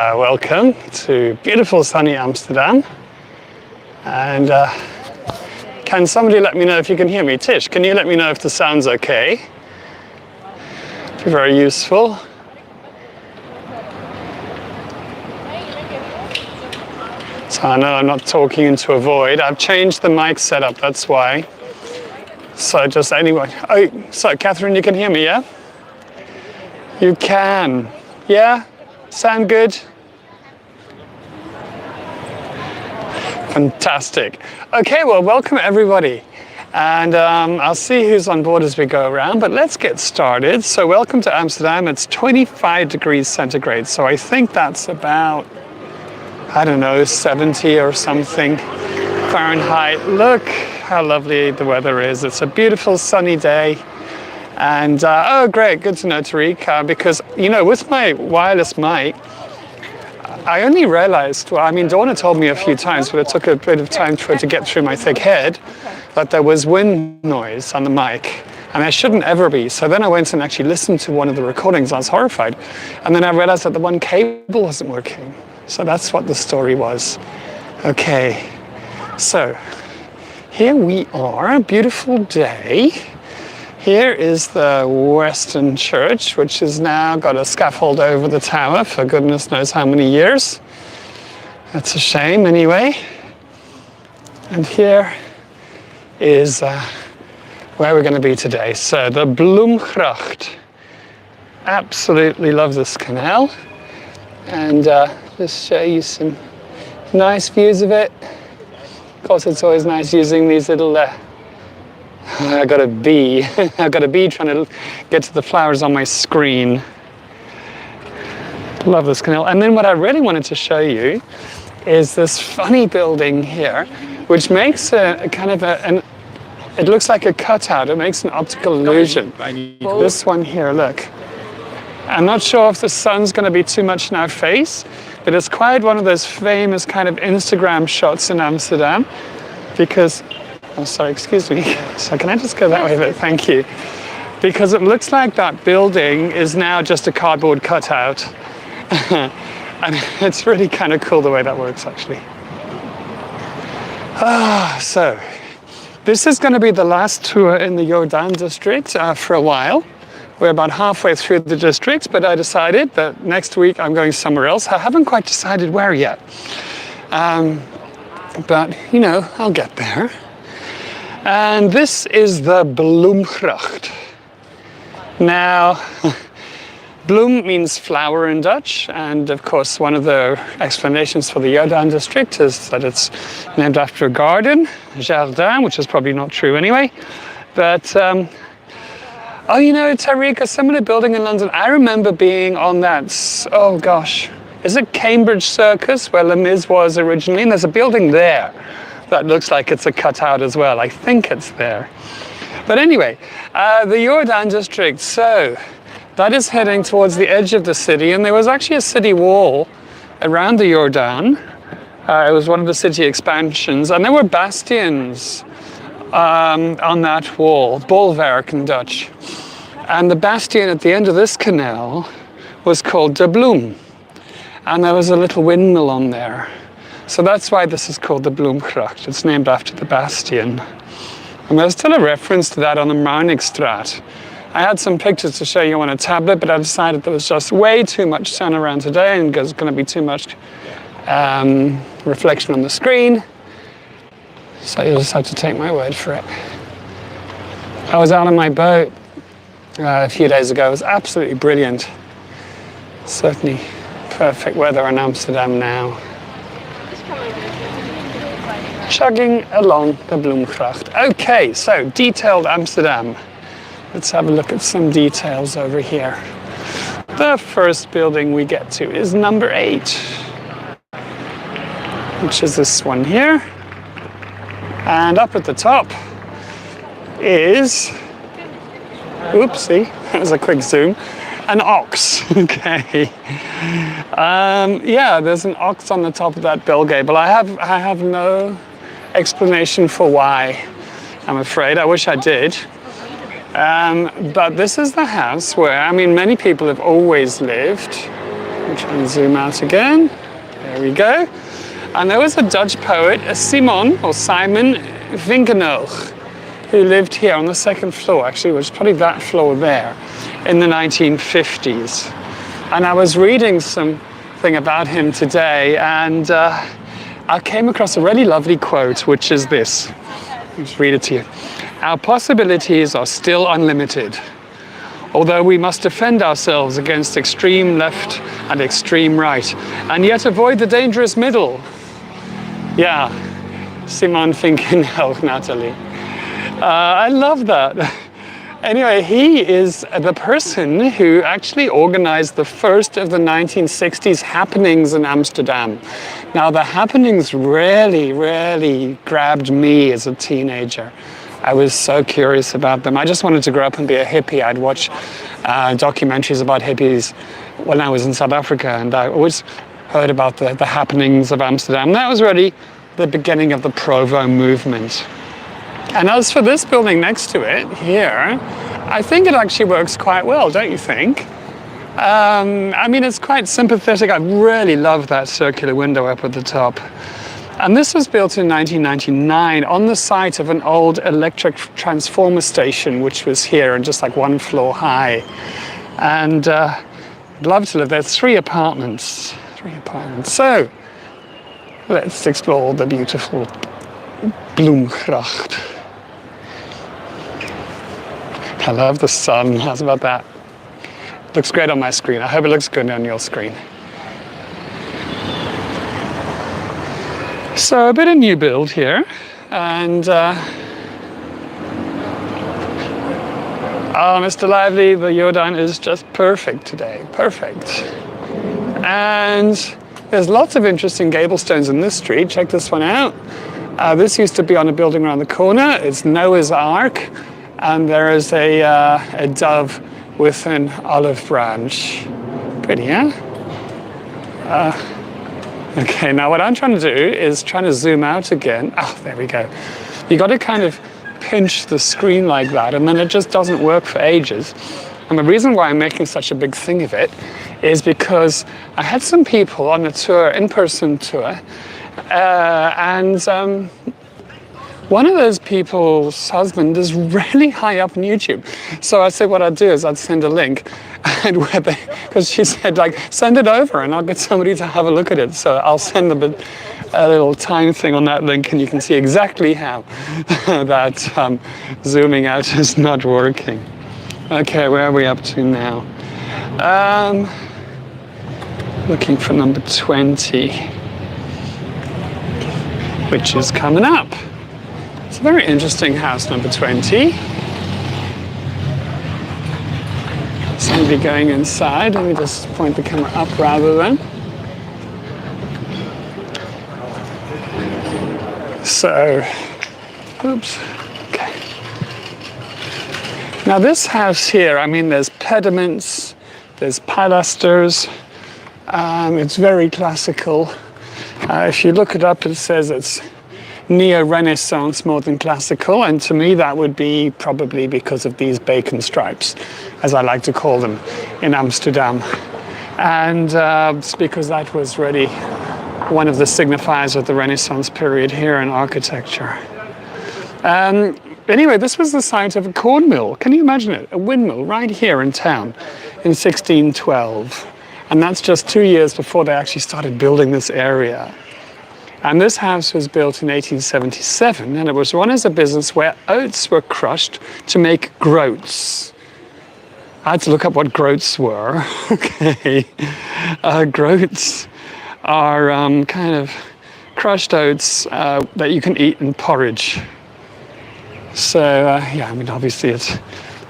Welcome to beautiful sunny Amsterdam. And can somebody let me know if you can hear me? Tish, can you let me know if the sound's okay? Be very useful. So I know I'm not talking into a void. I've changed the mic setup, that's why. So just anyway. Oh, so Catherine, you can hear me, yeah? You can. Yeah? Sound good? Fantastic. Okay, well, welcome everybody. And I'll see who's on board as we go around, but let's get started. So welcome to Amsterdam. It's 25 degrees centigrade. So I think that's about, I don't know, 70 or something Fahrenheit. Look how lovely the weather is. It's a beautiful sunny day. And, oh, great, good to know, Tariq, because, you know, with my wireless mic, I only realized, well, I mean, Donna told me a few times, but it took a bit of time for it to get through my thick head, that there was wind noise on the mic, and there shouldn't ever be. So then I went and actually listened to one of the recordings. I was horrified. And then I realized that the one cable wasn't working. So that's what the story was. Okay, so here we are, a beautiful day. Here is the Western Church, which has now got a scaffold over the tower for goodness knows how many years. That's a shame anyway. And here is where we're going to be today. So the Bloemgracht. Absolutely love this canal. And just show you some nice views of it. Of course, it's always nice using these little I got a bee. I've got a bee trying to get to the flowers on my screen. Love this canal. And then what I really wanted to show you is this funny building here, which makes a kind of it looks like a cutout. It makes an optical illusion. This one here, look. I'm not sure if the sun's going to be too much in our face, but it's quite one of those famous kind of Instagram shots in Amsterdam, because oh, sorry, excuse me. So can I just go that way a bit? Thank you. Because it looks like that building is now just a cardboard cutout. And it's really kind of cool the way that works, actually. So this is going to be the last tour in the Jordaan district for a while. We're about halfway through the district, but I decided that next week I'm going somewhere else. I haven't quite decided where yet. But, you know, I'll get there. And this is the Bloemgracht. Now, bloem means flower in Dutch, and of course one of the explanations for the Jordaan district is that it's named after a garden, Jordaan, which is probably not true anyway. But, oh, you know, Tariq, a similar building in London, I remember being on that, oh gosh, is it Cambridge Circus, where Les Mis was originally? And there's a building there that looks like it's a cutout as well. I think it's there. But anyway, the Jordaan district, so that is heading towards the edge of the city, and there was actually a city wall around the Jordaan. It was one of the city expansions, and there were bastions on that wall, bolwerk in Dutch. And the bastion at the end of this canal was called De Bloem, and there was a little windmill on there. So that's why this is called the Bloemgracht. It's named after the bastion. And there's still a reference to that on the Marnixstraat. I had some pictures to show you on a tablet, but I decided there was just way too much sun around today and there's going to be too much reflection on the screen. So you'll just have to take my word for it. I was out on my boat a few days ago. It was absolutely brilliant. Certainly perfect weather in Amsterdam now. Chugging along the Bloemgracht. Okay, so detailed Amsterdam. Let's have a look at some details over here. The first building we get to is number 8, which is this one here. And up at the top is, oopsie, that was a quick zoom, an ox. Okay. Yeah, there's an ox on the top of that bell gable. I have no explanation for why, I'm afraid. I wish I did. But this is the house where, I mean, many people have always lived. I'm trying to zoom out again. There we go. And there was a Dutch poet, Simon Winkenoog, who lived here on the second floor, actually, which is probably that floor there, in the 1950s. And I was reading something about him today, and I came across a really lovely quote, which is this. I'll just read it to you. Our possibilities are still unlimited, although we must defend ourselves against extreme left and extreme right, and yet avoid the dangerous middle. Yeah, Simon Winkenoog, Natalie. I love that. Anyway, he is the person who actually organized the first of the 1960s happenings in Amsterdam. Now, the happenings really grabbed me as a teenager. I was so curious about them. I just wanted to grow up and be a hippie. I'd watch documentaries about hippies when I was in South Africa, and I always heard about the happenings of Amsterdam. That was really the beginning of the Provo movement. And as for this building next to it here, I think it actually works quite well, don't you think? I mean, it's quite sympathetic. I really love that circular window up at the top. And this was built in 1999 on the site of an old electric transformer station, which was here and just like one floor high. And I'd love to live there. 3 apartments. So let's explore the beautiful Bloemgracht. I love the sun. How's about that? Looks great on my screen. I hope it looks good on your screen. So a bit of new build here, and Mr. Lively, the Jordaan is just perfect today. Perfect. And there's lots of interesting gable stones in this street. Check this one out. This used to be on a building around the corner. It's Noah's Ark. And there is a dove with an olive branch. Pretty, yeah? Okay, now what I'm trying to do is trying to zoom out again. Oh, there we go. You got to kind of pinch the screen like that, and then it just doesn't work for ages. And the reason why I'm making such a big thing of it is because I had some people on a tour, in-person tour, and one of those people's husband is really high up on YouTube. So I said what I'd do is I'd send a link, and because she said, like, send it over and I'll get somebody to have a look at it. So I'll send them a little time thing on that link, and you can see exactly how that zooming out is not working. Okay, where are we up to now? Looking for number 20, which is coming up. It's a very interesting house, number 20. Somebody going inside. Let me just point the camera up rather than. So, oops, okay. Now this house here, I mean, there's pediments, there's pilasters. It's very classical. If you look it up, it says it's neo-Renaissance more than classical, and to me that would be probably because of these bacon stripes, as I like to call them, in Amsterdam. And it's because that was really one of the signifiers of the Renaissance period here in architecture. Anyway, this was the site of a corn mill. Can you imagine it? A windmill right here in town in 1612. And that's just 2 years before they actually started building this area. And this house was built in 1877, and it was run as a business where oats were crushed to make groats. I had to look up what groats were. Okay. Groats are kind of crushed oats that you can eat in porridge. So, yeah, I mean, obviously it's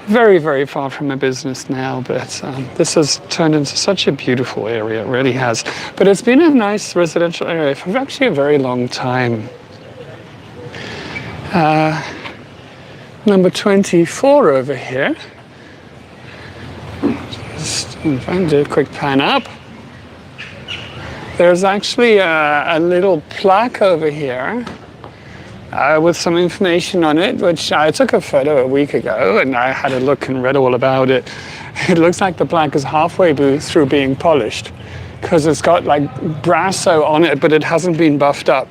very, very far from a business now, but this has turned into such a beautiful area, it really has. But it's been a nice residential area for actually a very long time. Number 24 over here. Just if I can do a quick pan up. There's actually a little plaque over here with some information on it, which I took a photo a week ago, and I had a look and read all about it. It looks like the plaque is halfway through being polished. because it's got like brasso on it, but it hasn't been buffed up.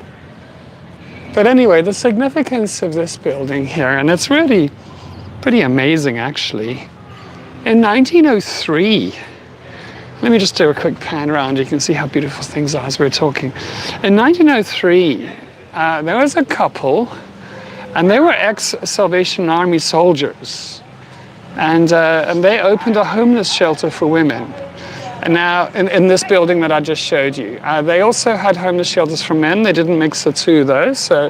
But anyway, the significance of this building here, and it's really pretty amazing actually. In 1903, let me just do a quick pan around. You can see how beautiful things are as we're talking. In 1903, there was a couple, and they were ex-Salvation Army soldiers, and they opened a homeless shelter for women. And now, in this building that I just showed you, they also had homeless shelters for men. They didn't mix the two, though. So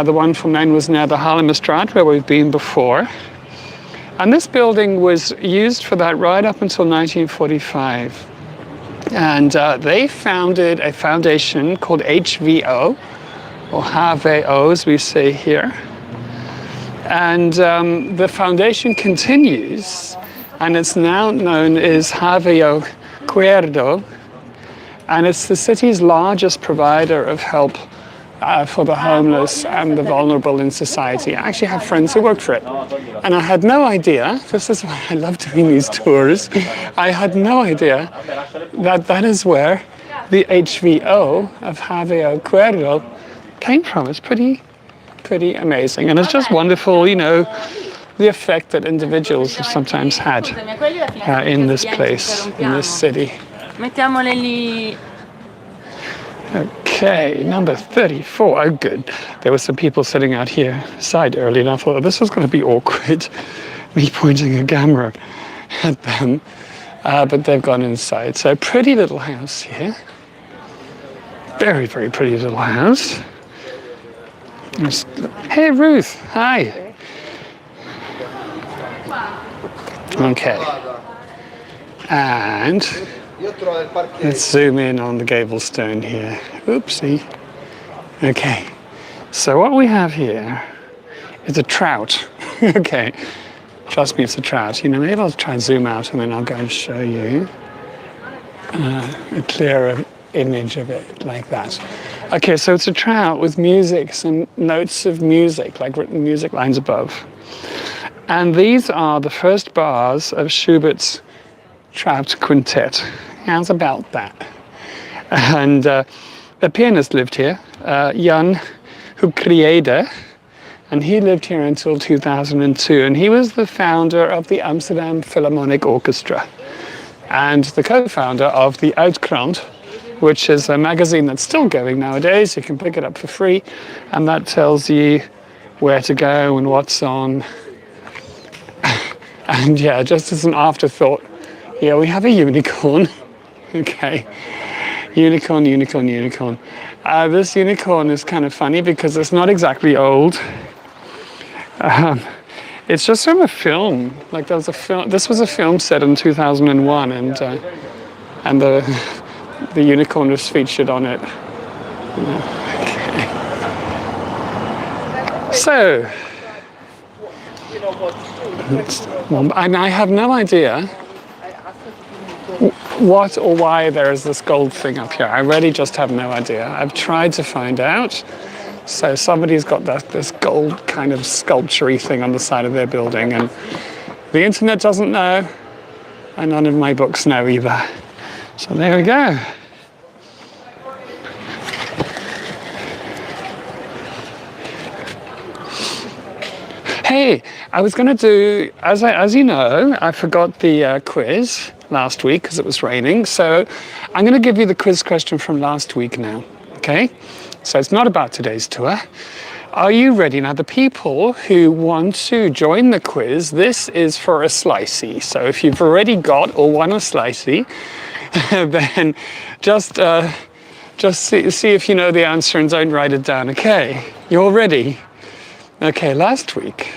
the one for men was near the Haarlemmerstraat, where we've been before. And this building was used for that right up until 1945. And they founded a foundation called HVO, or HVO, as we say here. And the foundation continues, and it's now known as HVO Cuerdo, and it's the city's largest provider of help for the homeless and the vulnerable in society. I actually have friends who work for it, and I had no idea, this is why I love doing these tours, I had no idea that that is where the HVO of HVO Cuerdo came from. It's pretty amazing, and it's just wonderful, you know, the effect that individuals have sometimes had in this place, in this city. Okay, number 34. Oh, good. There were some people sitting out here side early, and I thought, oh, this was going to be awkward, me pointing a camera at them. But they've gone inside. So, pretty little house here. Very, very pretty little house. Hey, Ruth. Hi. Okay. And let's zoom in on the gable stone here. Oopsie. Okay. So what we have here is a trout. Okay. Trust me, it's a trout. You know, maybe I'll try and zoom out and then I'll go and show you a clearer image of it like that. Okay, so it's a trout with music, some notes of music, like written music lines above. And these are the first bars of Schubert's Trout Quintet. How's about that? And the pianist lived here, Jan Hoekriede, and he lived here until 2002. And he was the founder of the Amsterdam Philharmonic Orchestra and the co-founder of the Uitkrant, which is a magazine that's still going nowadays. You can pick it up for free, and that tells you where to go and what's on. And yeah, just as an afterthought, yeah, we have a unicorn. Okay, unicorn. This unicorn is kind of funny because it's not exactly old. It's just from a film. Like there was a film. This was a film set in 2001, and the unicorn was featured on it. Okay. So, and I have no idea what or why there is this gold thing up here. I really just have no idea. I've tried to find out. So somebody's got this gold kind of sculpture-y thing on the side of their building, and the internet doesn't know, and none of my books know either. So there we go. Hey, I was going to do, as you know, I forgot the quiz last week because it was raining. So I'm going to give you the quiz question from last week now, okay? So it's not about today's tour. Are you ready? Now, the people who want to join the quiz, this is for a slicey. So if you've already got or won a slicey, then just see if you know the answer and don't write it down. Okay, you're ready? Okay, last week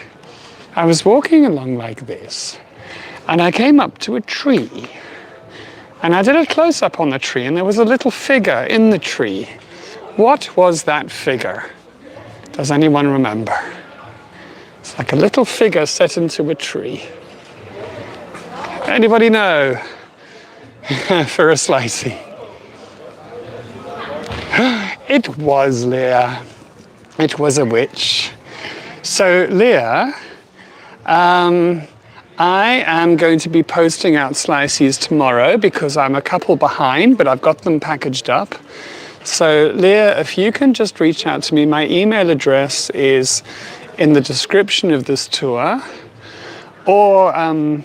I was walking along like this, and I came up to a tree, and I did a close-up on the tree, and there was a little figure in the tree. What was that figure? Does anyone remember? It's like a little figure set into a tree. Anybody know? For a slicey. It was Leah. It was a witch. So Leah, I am going to be posting out slices tomorrow because I'm a couple behind, but I've got them packaged up. So Leah, if you can just reach out to me, my email address is in the description of this tour, or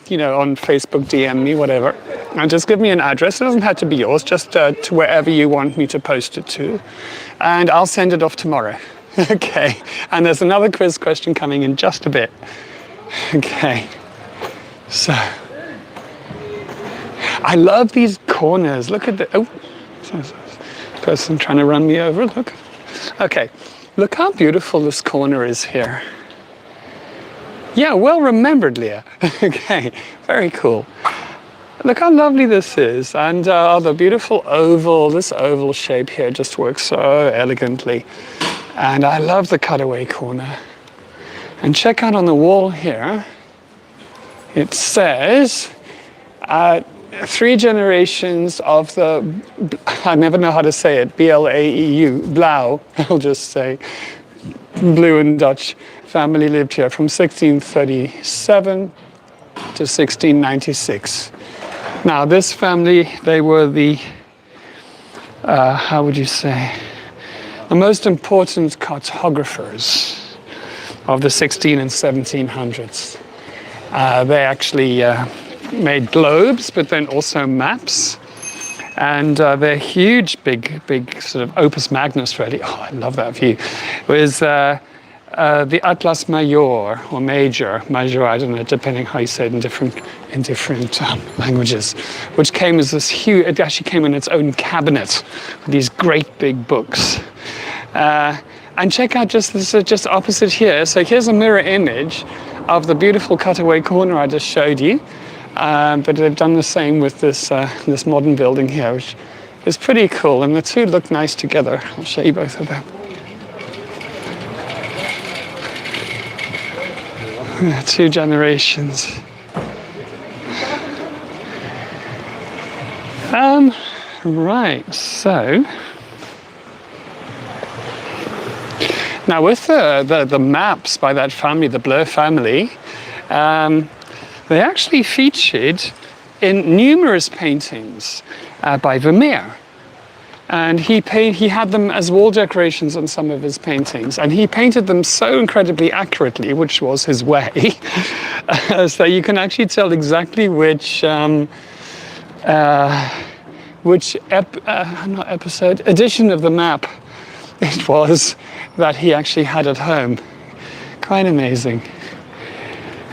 you know, on Facebook, DM me, whatever. And just give me an address. It doesn't have to be yours, just to wherever you want me to post it to, and I'll send it off tomorrow. Okay. And there's another quiz question coming in just a bit. Okay. So, I love these corners. Look at the, oh, person trying to run me over, look. Okay, look how beautiful this corner is here. Yeah, well remembered, Leah. Okay, very cool. Look how lovely this is. And the beautiful oval, this oval shape here just works so elegantly. And I love the cutaway corner. And check out on the wall here, it says, 3 generations of the, I never know how to say it, B-L-A-E-U, Blau, I'll just say, Blue in Dutch, family lived here from 1637 to 1696. Now this family, they were the, how would you say, the most important cartographers of the 16 and 1700s. They actually made globes, but then also maps. And they're huge, big sort of opus magnus, really. Oh, I love that view. It was the Atlas Major, or Major, I don't know, depending how you say it in different languages, which came as this huge, it actually came in its own cabinet with these great big books. And check out just opposite here. So here's a mirror image of the beautiful cutaway corner I just showed you. But they've done the same with this this modern building here, which is pretty cool. And the two look nice together. I'll show you both of them. 2 generations. Right, so now with the maps by that family, the Bleu family, they actually featured in numerous paintings by Vermeer. And he had them as wall decorations on some of his paintings. And he painted them so incredibly accurately, which was his way, so you can actually tell exactly which edition of the map it was that he actually had at home. Quite amazing.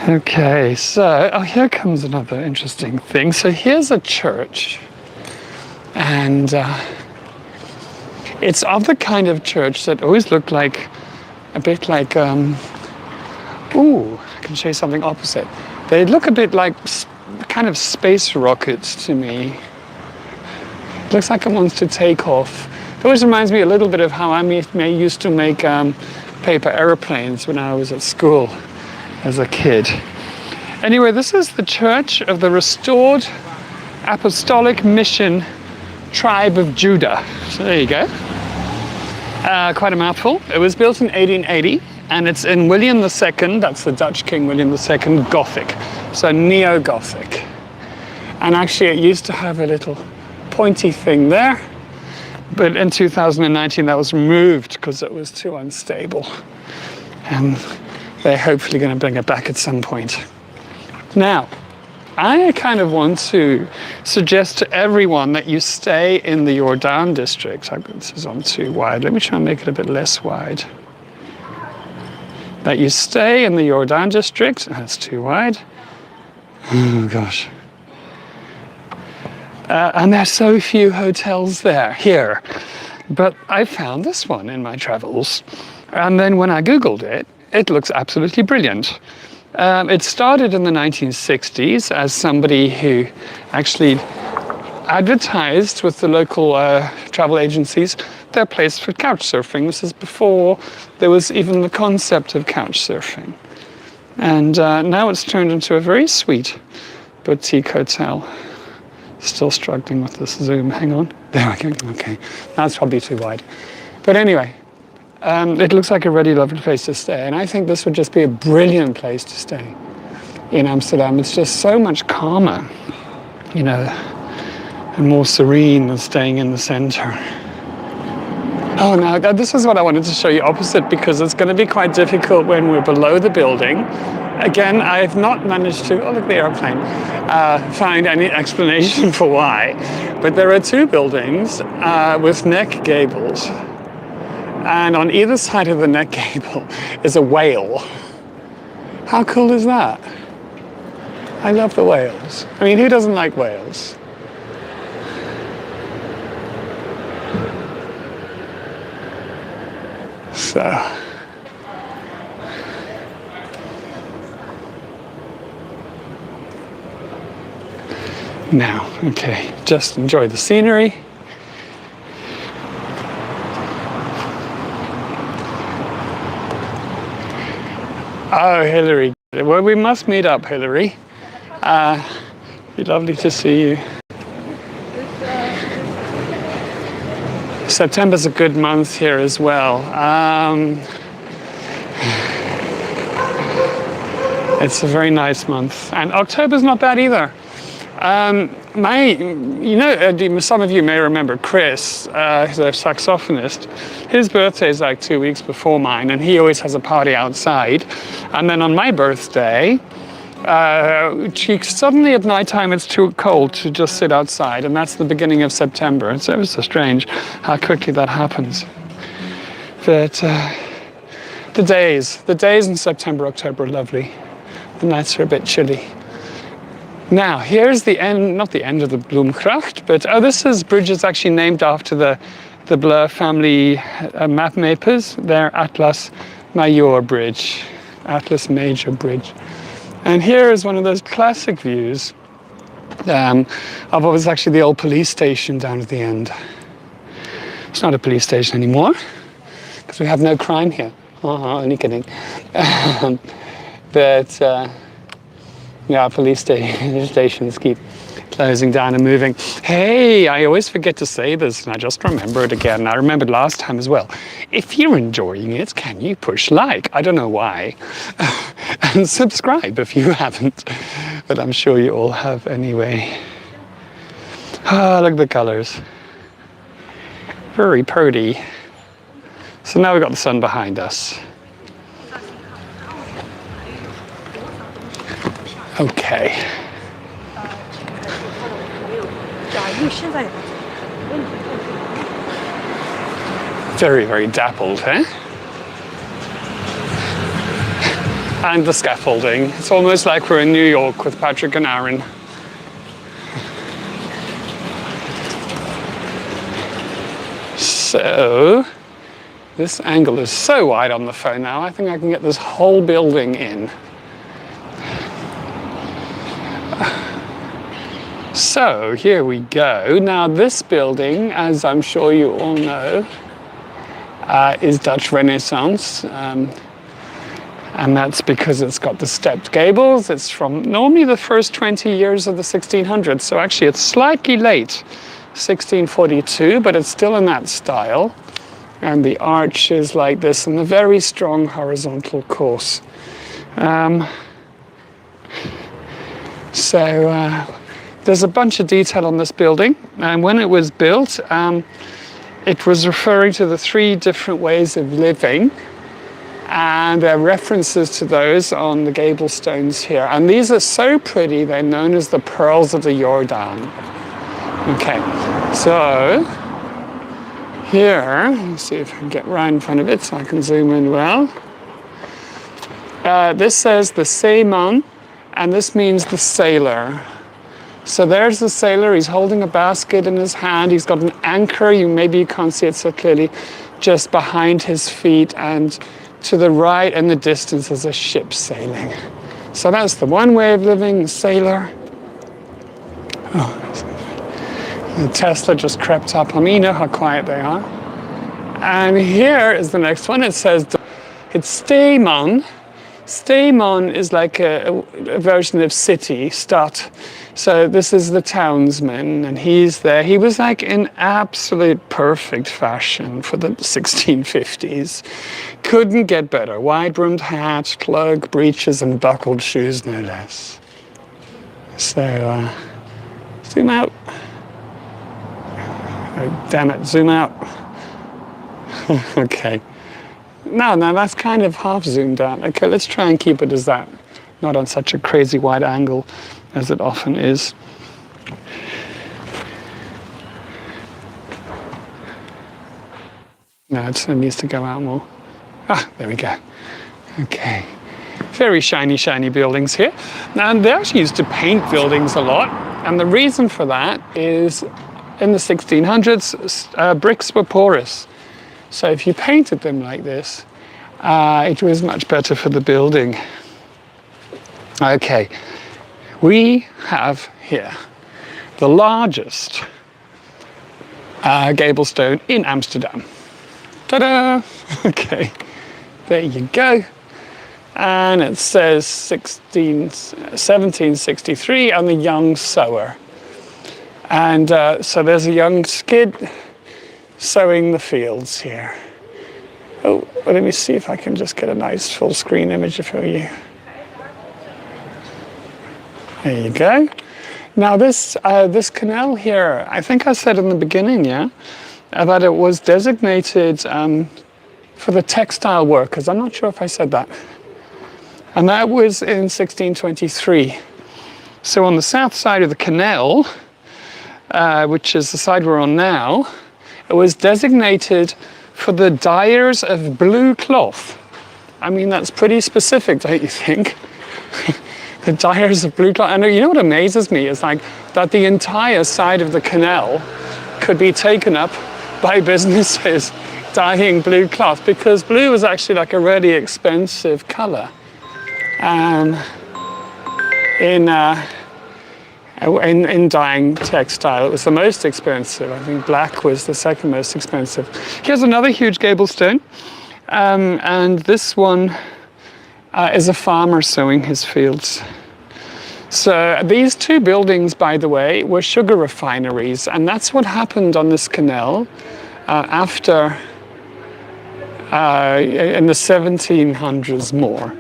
Okay, so, here comes another interesting thing. So here's a church, and it's of the kind of church that always looked like, a bit like, ooh, I can show you something opposite. They look a bit like kind of space rockets to me. It looks like it wants to take off. It always reminds me a little bit of how I used to make paper airplanes when I was at school as a kid. Anyway, this is the church of the Restored Apostolic Mission Tribe of Judah. So there you go. Quite a mouthful. It was built in 1880, and it's in William II, that's the Dutch King William II, Gothic. So neo-Gothic. And actually it used to have a little pointy thing there, but in 2019 that was removed because it was too unstable. And they're hopefully going to bring it back at some point. Now, I kind of want to suggest to everyone that you stay in the Jordaan district. This is on too wide. Let me try and make it a bit less wide. That you stay in the Jordaan district. That's too wide. Oh gosh. And there's so few hotels here. But I found this one in my travels. And then when I Googled it, it looks absolutely brilliant. It started in the 1960s as somebody who actually advertised with the local travel agencies their place for couch surfing. This is before there was even the concept of couch surfing. And now it's turned into a very sweet boutique hotel. Still struggling with this zoom. Hang on. There we go. Okay. That's probably too wide. But anyway, it looks like a really lovely place to stay. And I think this would just be a brilliant place to stay. in Amsterdam. It's just so much calmer, you know, and more serene than staying in the center. Oh, now this is what I wanted to show you opposite, because it's going to be quite difficult when we're below the building. Again, I've not managed to, oh look, the airplane, find any explanation for why. But there are two buildings with neck gables. And on either side of the neck gable is a whale. How cool is that? I love the whales. I mean, who doesn't like whales? So, now, okay, just enjoy the scenery. Oh, Hillary. Well, we must meet up, Hillary. Be lovely to see you. September's a good month here as well. It's a very nice month. And October's not bad either. Some of you may remember Chris, who's a saxophonist. His birthday is like 2 weeks before mine, and he always has a party outside. And then on my birthday, suddenly at nighttime it's too cold to just sit outside, and that's the beginning of September. It's ever so strange how quickly that happens. But the days in September, October are lovely. The nights are a bit chilly. Now, here's the end, not the end of the Bloemgracht, but this bridge is actually named after the Blur family map makers. Their Atlas Major Bridge. And here is one of those classic views of what was actually the old police station down at the end. It's not a police station anymore, because we have no crime here. Only kidding. Police stations keep closing down and moving. Hey, I always forget to say this, and I just remembered again. I remembered last time as well. If you're enjoying it, can you push like? I don't know why. And subscribe if you haven't. But I'm sure you all have anyway. Look at the colors. Very pretty. So now we've got the sun behind us. Okay. Very, very dappled, eh? And the scaffolding. It's almost like we're in New York with Patrick and Aaron. So, this angle is so wide on the phone now, I think I can get this whole building in. So here we go. Now this building, as I'm sure you all know, is Dutch Renaissance. And that's because it's got the stepped gables. It's from normally the first 20 years of the 1600s. So actually it's slightly late, 1642, but it's still in that style. And the arch is like this and a very strong horizontal course. There's a bunch of detail on this building, and when it was built, it was referring to the three different ways of living, and there are references to those on the gable stones here. And these are so pretty, they're known as the pearls of the Jordaan. Okay, so here, let's see if I can get right in front of it so I can zoom in well. This says the Zeeman, and this means the sailor. So there's the sailor, he's holding a basket in his hand, he's got an anchor, maybe you can't see it so clearly, just behind his feet, and to the right in the distance is a ship sailing. So that's the one way of living, the sailor. The Tesla just crept up on me, you know how quiet they are. And here is the next one, it says, it's Steeman. Steeman is like a version of city, stad So this is the townsman, and he's there. He was like in absolute perfect fashion for the 1650s. Couldn't get better. Wide-brimmed hat, cloak, breeches, and buckled shoes, no less. So, zoom out. Oh, damn it, zoom out. Okay. No, that's kind of half zoomed out. Okay, let's try and keep it as that. Not on such a crazy wide angle as it often is. No, it needs to go out more. Ah, there we go. Okay. Very shiny, shiny buildings here. And they actually used to paint buildings a lot. And the reason for that is in the 1600s, bricks were porous. So if you painted them like this, it was much better for the building. Okay, we have here the largest gable stone in Amsterdam. Ta-da! Okay, there you go. And it says 1763 on the young sower. And so there's a young skid sowing the fields here. Oh, well, let me see if I can just get a nice full screen image for you. There you go. Now this canal here, I think I said in the beginning, yeah, that it was designated for the textile workers. I'm not sure if I said that. And that was in 1623. So on the south side of the canal, which is the side we're on now, it was designated for the dyers of blue cloth. I mean, that's pretty specific, don't you think? The dyers of blue cloth. And you know what amazes me is like that the entire side of the canal could be taken up by businesses dyeing blue cloth, because blue is actually like a really expensive color. In dyeing textile, it was the most expensive. I think black was the second most expensive. Here's another huge gable stone, and this one is a farmer sowing his fields. So these two buildings, by the way, were sugar refineries, and that's what happened on this canal after in the 1700s more.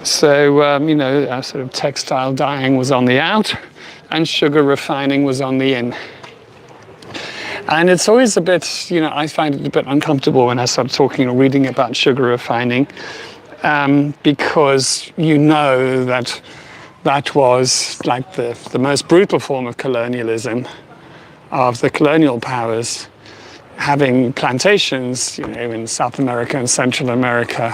So you know, sort of textile dyeing was on the out, and sugar refining was on the in. And it's always a bit, you know, I find it a bit uncomfortable when I start talking or reading about sugar refining, because you know that was like the most brutal form of colonialism of the colonial powers, having plantations, you know, in South America and Central America,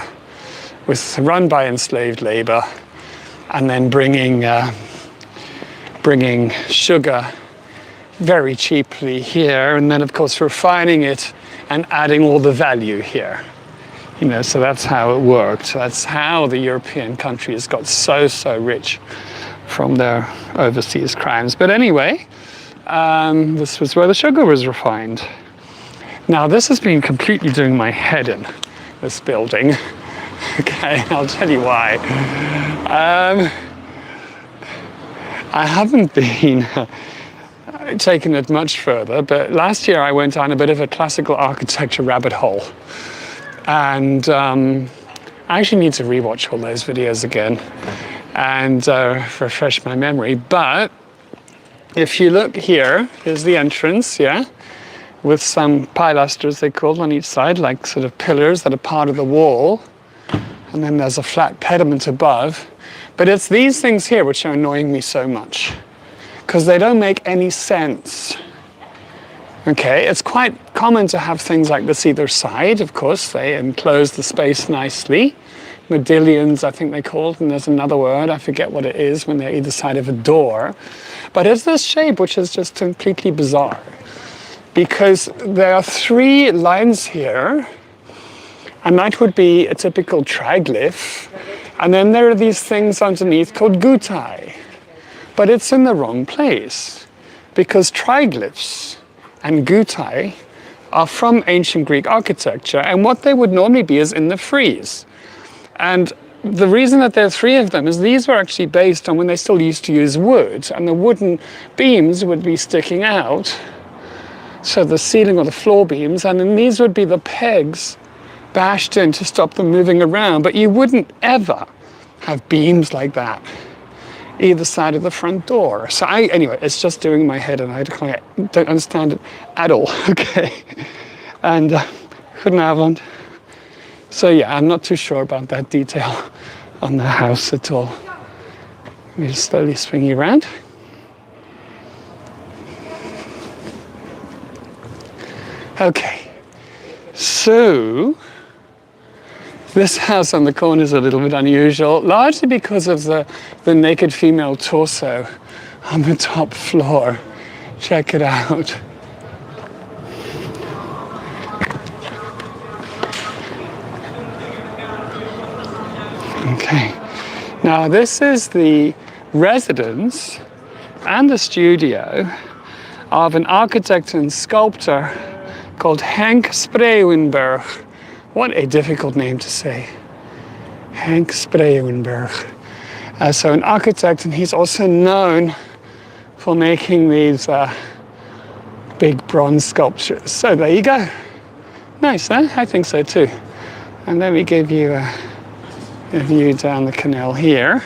run by enslaved labor, and then bringing sugar very cheaply here, and then of course refining it and adding all the value here. You know, so that's how it worked. That's how the European countries got so rich from their overseas crimes. But anyway, this was where the sugar was refined. Now this has been completely doing my head in, this building. Okay, I'll tell you why. I haven't been taken it much further, but last year I went on a bit of a classical architecture rabbit hole. And I actually need to rewatch all those videos again and refresh my memory. But if you look here, here's the entrance, yeah? With some pilasters, they called, on each side, like sort of pillars that are part of the wall. And then there's a flat pediment above. But it's these things here which are annoying me so much, because they don't make any sense. Okay, it's quite common to have things like this either side, of course, they enclose the space nicely. Modillions, I think they're called, and there's another word, I forget what it is, when they're either side of a door. But it's this shape which is just completely bizarre, because there are three lines here, and that would be a typical triglyph, and then there are these things underneath called guttae. But it's in the wrong place, because triglyphs and guttae are from ancient Greek architecture, and what they would normally be is in the frieze. And the reason that there are three of them is these were actually based on when they still used to use wood, and the wooden beams would be sticking out, so the ceiling or the floor beams, and then these would be the pegs bashed in to stop them moving around. But you wouldn't ever have beams like that either side of the front door. So anyway, it's just doing my head, and I don't understand it at all. Okay, and couldn't have one. So yeah, I'm not too sure about that detail on the house at all. Let me just slowly swing you around. Okay, so this house on the corner is a little bit unusual, largely because of the naked female torso on the top floor. Check it out. Okay, now this is the residence and the studio of an architect and sculptor called Henk Spreeuwenberg. What a difficult name to say. Henk Spreeuwenberg. So an architect, and he's also known for making these big bronze sculptures. So there you go. Nice, huh? I think so too. And let me give you a view down the canal here.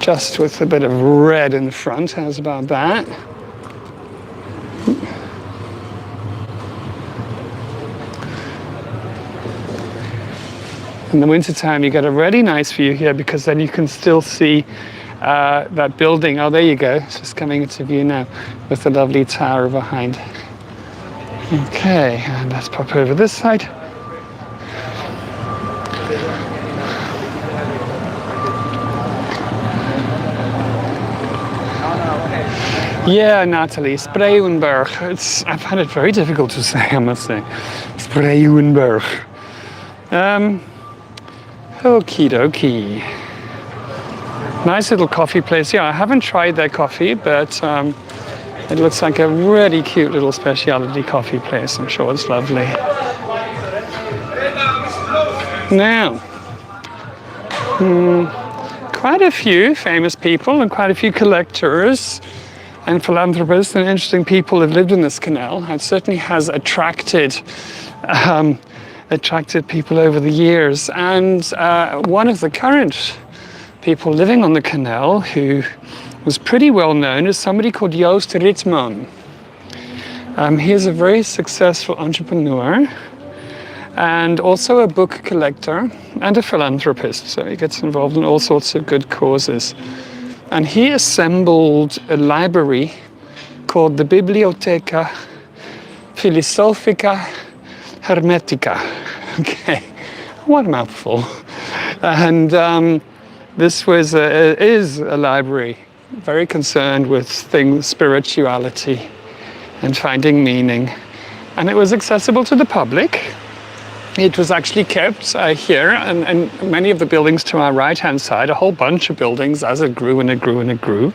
Just with a bit of red in the front. How's about that? In the wintertime, you get a really nice view here, because then you can still see that building. Oh, there you go. It's just coming into view now with the lovely tower behind. Okay, and let's pop over this side. Yeah, Natalie, Spreeuwenberg. I find it very difficult to say, I must say. Spreeuwenberg. Okie dokie. Nice little coffee place. Yeah, I haven't tried their coffee, but it looks like a really cute little specialty coffee place. I'm sure it's lovely. Now, quite a few famous people and quite a few collectors and philanthropists and interesting people have lived in this canal. It certainly has attracted people over the years. And one of the current people living on the canal who was pretty well known is somebody called Joost Ritman. He is a very successful entrepreneur and also a book collector and a philanthropist. So he gets involved in all sorts of good causes. And he assembled a library called the Bibliotheca Philosophica Hermetica. Okay, what a mouthful. And this is a library very concerned with spirituality and finding meaning. And it was accessible to the public. It was actually kept here, and many of the buildings to our right-hand side, a whole bunch of buildings as it grew and it grew and it grew.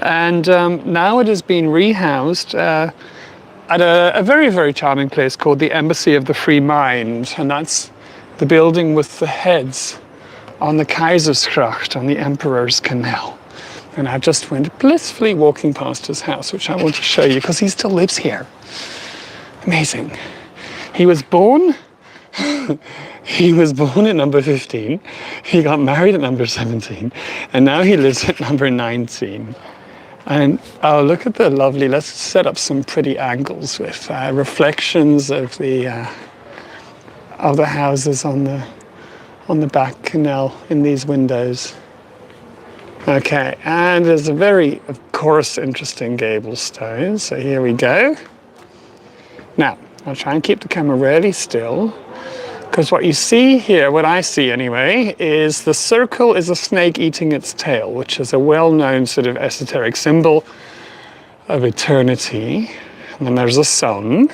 And now it has been rehoused at a very, very charming place called the Embassy of the Free Mind. And that's the building with the heads on the Keizersgracht, on the Emperor's Canal. And I just went blissfully walking past his house, which I want to show you because he still lives here. Amazing. He was born at number 15. He got married at number 17. And now he lives at number 19. And oh, look at the lovely, let's set up some pretty angles with reflections of the houses on the back canal in these windows. Okay, and there's a very, of course, interesting gable stone. So here we go. Now, I'll try and keep the camera really still, because what you see here, what I see anyway, is the circle is a snake eating its tail, which is a well-known sort of esoteric symbol of eternity. And then there's a sun.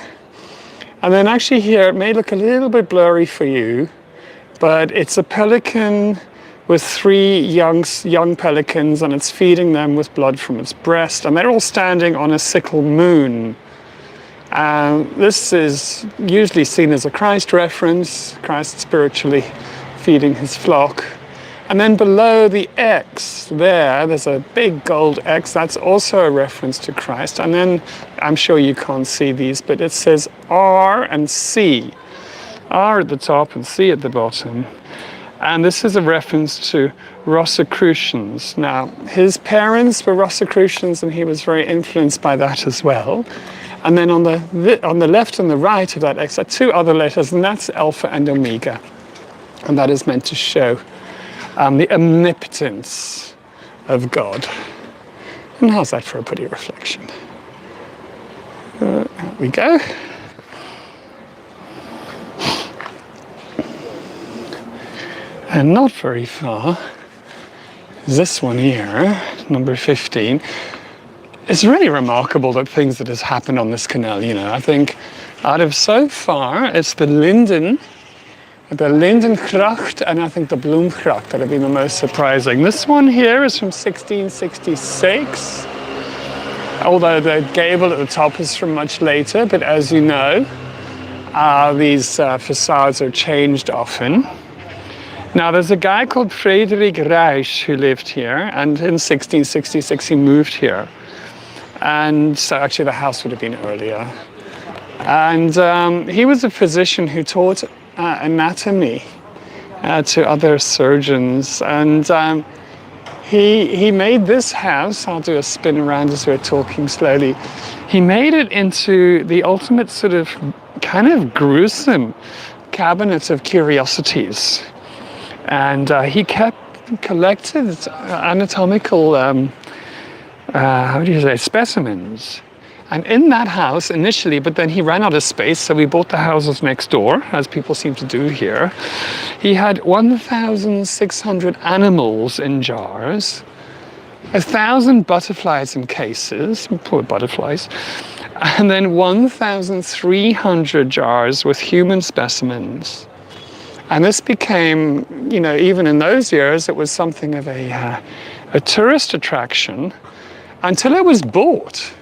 And then actually here, it may look a little bit blurry for you, but it's a pelican with three young pelicans, and it's feeding them with blood from its breast. And they're all standing on a sickle moon. This is usually seen as a Christ reference, Christ spiritually feeding his flock. And then below the X there's a big gold X. That's also a reference to Christ. And then, I'm sure you can't see these, but it says R and C. R at the top and C at the bottom. And this is a reference to Rosicrucians. Now, his parents were Rosicrucians, and he was very influenced by that as well. And then on the left and the right of that X are two other letters, and that's Alpha and Omega. And that is meant to show the omnipotence of God. And how's that for a pretty reflection? There we go. And not very far is this one here, number 15. It's really remarkable that things that has happened on this canal, you know. I think out of so far, it's the Lindengracht, and I think the Bloemgracht that have been the most surprising. This one here is from 1666, although the gable at the top is from much later, but as you know, these facades are changed often. Now, there's a guy called Frederik Reich who lived here, and in 1666 he moved here. And so actually the house would have been earlier. And he was a physician who taught anatomy to other surgeons. And he made this house, I'll do a spin around as we're talking slowly, he made it into the ultimate sort of kind of gruesome cabinet of curiosities. And he collected anatomical specimens. And in that house initially, but then he ran out of space, so we bought the houses next door, as people seem to do here. He had 1,600 animals in jars, 1,000 butterflies in cases, poor butterflies, and then 1,300 jars with human specimens. And this became, you know, even in those years, it was something of a tourist attraction until it was bought.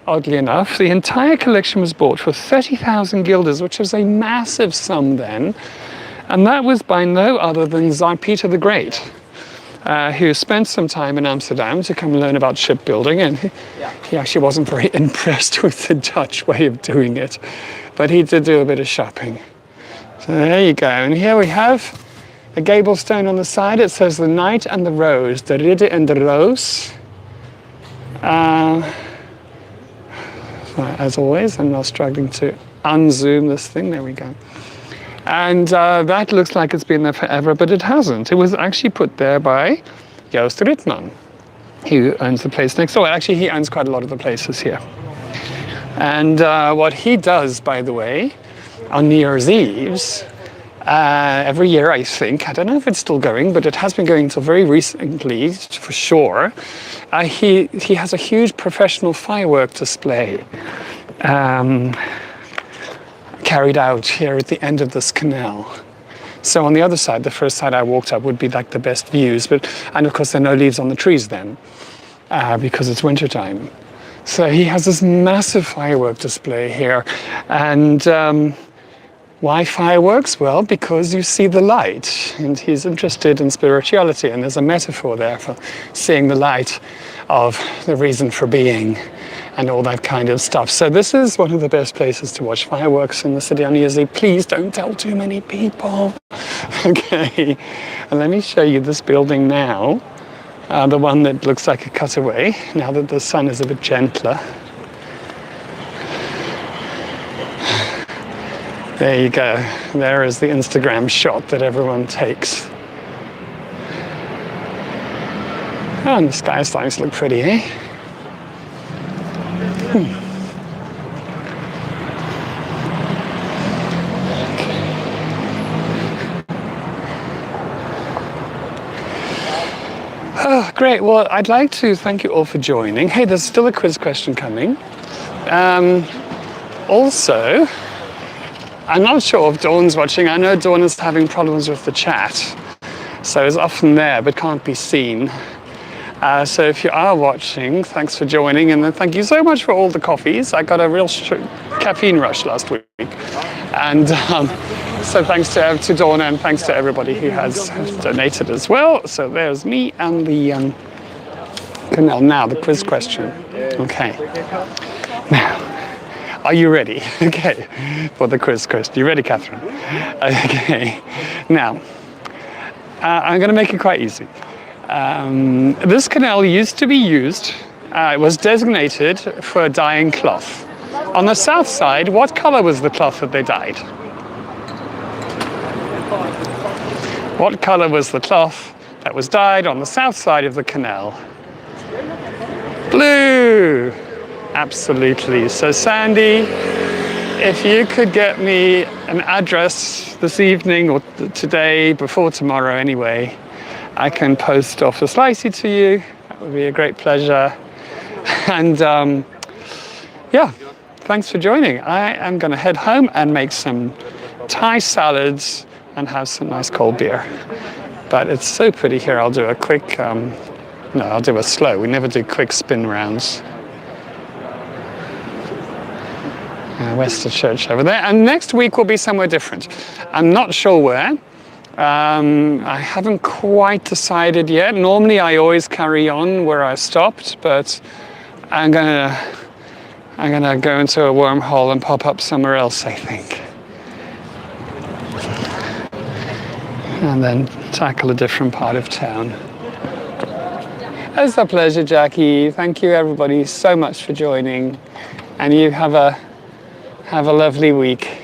Oddly enough, the entire collection was bought for 30,000 guilders, which was a massive sum then. And that was by no other than Tsar Peter the Great, who spent some time in Amsterdam to come learn about shipbuilding. And he actually wasn't very impressed with the Dutch way of doing it, but he did do a bit of shopping. So there you go. And here we have a gable stone on the side. It says the Knight and the Rose, de Ridder en de Roos. As always, I'm now struggling to unzoom this thing. There we go. And that looks like it's been there forever, but it hasn't. It was actually put there by Joost Ritman, who owns the place next door. Actually, he owns quite a lot of the places here. And what he does, by the way, on New Year's Eves, every year, I think, I don't know if it's still going, but it has been going until very recently, for sure. He has a huge professional firework display carried out here at the end of this canal. So on the other side, the first side I walked up would be like the best views, and of course there are no leaves on the trees then, because it's wintertime. So he has this massive firework display here, and why fireworks? Well, because you see the light, and he's interested in spirituality, and there's a metaphor there for seeing the light of the reason for being and all that kind of stuff. So this is one of the best places to watch fireworks in the city on New Year's Eve. Please don't tell too many people. Okay, and let me show you this building now, the one that looks like a cutaway, now that the sun is a bit gentler. There you go. There is the Instagram shot that everyone takes. Oh, and the sky is starting to look pretty, eh? Oh, great. Well, I'd like to thank you all for joining. Hey, there's still a quiz question coming. Also, I'm not sure if Dawn's watching. I know Dawn is having problems with the chat, so it's often there but can't be seen. So if you are watching, thanks for joining, and then thank you so much for all the coffees. I got a real caffeine rush last week, and So thanks to Jordaan and thanks to everybody who has donated as well. So there's me and the canal. Now the quiz question. Okay. Now, are you ready? Okay, for the quiz question. You ready, Catherine? Okay. Now, I'm going to make it quite easy. This canal used to be used. It was designated for dyeing cloth. On the south side, what color was the cloth that they dyed? What color was the cloth that was dyed on the south side of the canal? Blue! Absolutely. So Sandy, if you could get me an address this evening or today, before tomorrow anyway, I can post off a slicey to you. That would be a great pleasure. And yeah, thanks for joining. I am going to head home and make some Thai salads and have some nice cold beer. But it's so pretty here. I'll do a quick, no, I'll do a slow. We never do quick spin rounds. Wester Church over there. And next week will be somewhere different. I'm not sure where. I haven't quite decided yet. Normally I always carry on where I stopped, but I'm gonna go into a wormhole and pop up somewhere else, I think. And then tackle a different part of town. It's a pleasure, Jackie. Thank you, everybody, so much for joining. And you have a lovely week.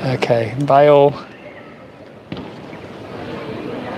Okay, bye all.